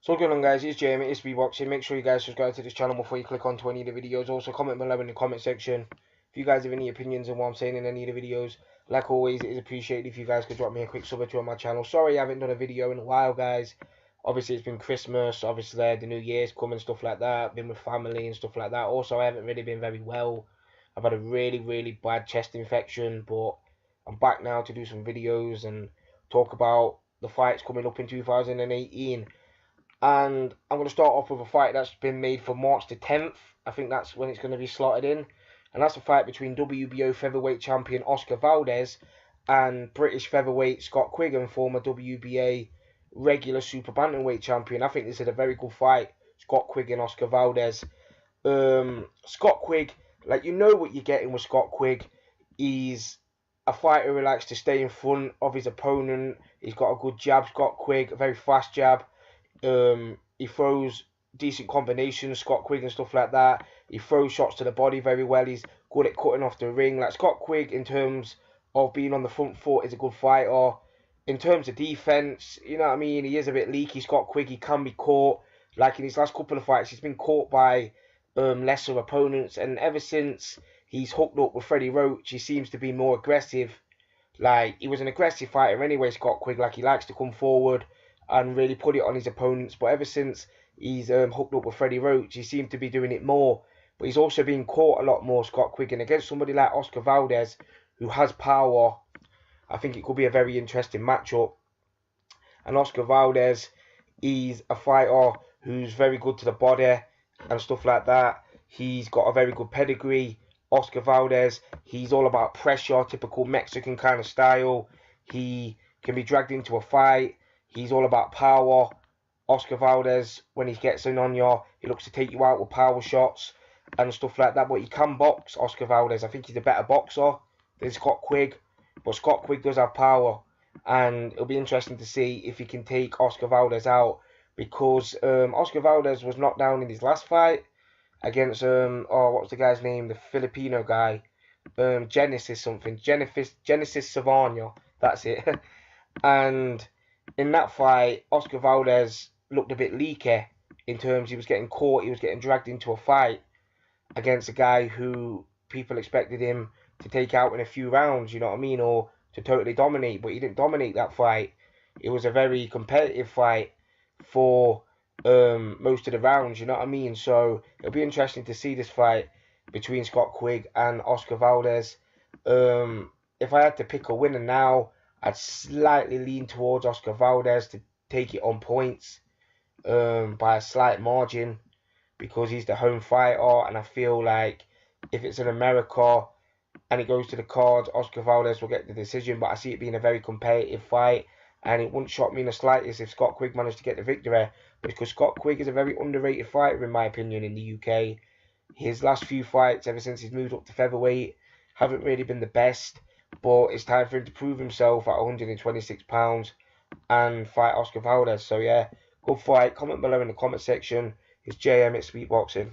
So good on, guys, it's Jamie, it's speakboxing. Make sure you guys subscribe to this channel before you click onto any of the videos. Also comment below in the comment section if you guys have any opinions on what I'm saying in any of the videos. Like always, it is appreciated if you guys could drop me a quick sub or two on my channel. Sorry I haven't done a video in a while, guys. Obviously it's been Christmas, obviously the New Year's coming, stuff like that. Been with family and stuff like that. Also I haven't really been very well. I've had a really bad chest infection, but I'm back now to do some videos and talk about the fights coming up in 2018. And I'm going to start off with a fight that's been made for March the 10th. I think that's when it's going to be slotted in. And that's a fight between WBO Featherweight champion Oscar Valdez and British Featherweight Scott Quigg and former WBA regular Super Bantamweight champion. I think this is a very good fight, Scott Quigg and Oscar Valdez. Scott Quigg, like, you know what you're getting with Scott Quigg. He's a fighter who likes to stay in front of his opponent. He's got a good jab, Scott Quigg, a very fast jab. He throws decent combinations, Scott Quigg, and stuff like that. He throws shots to the body very well. He's good at cutting off the ring. Like, Scott Quigg, in terms of being on the front foot, is a good fighter. In terms of defense, you know what I mean, he is a bit leaky, Scott Quigg. He can be caught. Like in his last couple of fights, he's been caught by lesser opponents, and ever since he's hooked up with Freddie Roach, he seems to be more aggressive. Like, he was an aggressive fighter anyway, Scott Quigg. Like, he likes to come forward and really put it on his opponents. But ever since he's hooked up with Freddie Roach, he seemed to be doing it more. But he's also been caught a lot more, Scott Quigg. And against somebody like Oscar Valdez, who has power, I think it could be a very interesting matchup. And Oscar Valdez, he's a fighter who's very good to the body and stuff like that. He's got a very good pedigree. Oscar Valdez, he's all about pressure, typical Mexican kind of style. He can be dragged into a fight. He's all about power. Oscar Valdez, when he gets in on you, he looks to take you out with power shots and stuff like that. But he can box, Oscar Valdez. I think he's a better boxer than Scott Quigg. But Scott Quigg does have power. And it'll be interesting to see if he can take Oscar Valdez out. Because Oscar Valdez was knocked down in his last fight against, what was the guy's name? The Filipino guy. Genesis something. Genesis Savannah. That's it. And in that fight, Oscar Valdez looked a bit leaky in terms he was getting caught, he was getting dragged into a fight against a guy who people expected him to take out in a few rounds, you know what I mean, or to totally dominate, but he didn't dominate that fight. It was a very competitive fight for most of the rounds, you know what I mean, so it'll be interesting to see this fight between Scott Quigg and Oscar Valdez. If I had to pick a winner now, I'd slightly lean towards Oscar Valdez to take it on points by a slight margin because he's the home fighter, and I feel like if it's in America and it goes to the cards, Oscar Valdez will get the decision. But I see it being a very competitive fight, and it wouldn't shock me in the slightest if Scott Quigg managed to get the victory, because Scott Quigg is a very underrated fighter in my opinion in the UK. His last few fights ever since he's moved up to featherweight haven't really been the best. But it's time for him to prove himself at 126 pounds and fight Oscar Valdez. So yeah, good fight. Comment below in the comment section. It's JM at Speakboxing.